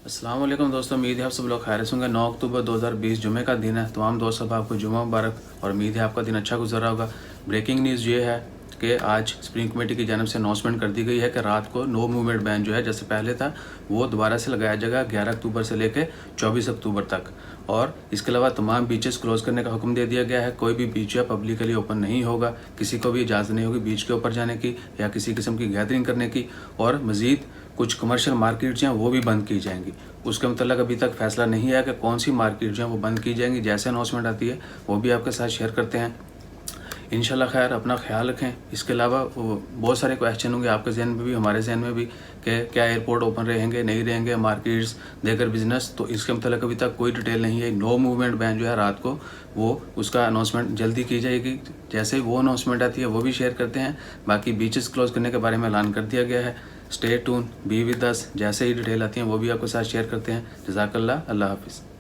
अस्सलाम वालेकुम दोस्तों, उम्मीद है आप सब लोग खैरियत से होंगे। 9 अक्टूबर 2020 जुमे का दिन है। तमाम दोस्तों आपको जुमा मुबारक और उम्मीद है आपका दिन अच्छा गुजर रहा होगा। ब्रेकिंग न्यूज़ ये है कि आज स्प्रिंग कमेटी की जानब से अनाउंसमेंट कर दी गई है कि रात को नो मूवमेंट बैन जो है जैसे पहले था वो दोबारा से लगाया जाएगा 11 अक्टूबर से लेकर 24 अक्टूबर तक। और इसके अलावा तमाम बीचेस क्लोज करने का हुक्म दे दिया गया है। कोई भी बीच है पब्लिकली ओपन नहीं होगा, किसी को भी इजाज़त नहीं होगी बीच के ऊपर जाने की या किसी किस्म की गैदरिंग करने की। और मज़ीद कुछ कमर्शियल मार्केट्स हैं वो भी बंद की जाएंगी। उसके मतलब अभी तक फैसला नहीं आया कि कौन सी मार्केट जो है वो बंद की जाएंगी। जैसे अनाउंसमेंट आती है वो भी आपके साथ शेयर करते हैं इंशाल्लाह। खैर, अपना ख्याल रखें। इसके अलावा बहुत सारे क्वेश्चन होंगे आपके जहन में भी, हमारे जहन में भी, कि क्या एयरपोर्ट ओपन रहेंगे नहीं रहेंगे, मार्केट्स देकर बिजनेस। तो इसके मतलब अभी तक कोई डिटेल नहीं है। नो मूवमेंट बैन जो है रात को वो उसका अनाउंसमेंट जल्दी की जाएगी। जैसे वो अनाउंसमेंट आती है वो भी शेयर करते हैं। बाकी बीचेस क्लोज करने के बारे में ऐलान कर दिया गया है। Stay tune, be with us. जैसे ही डिटेल आती हैं वो भी आपके साथ शेयर करते हैं। जज़ाकल्लाह, अल्लाह हाफिज़।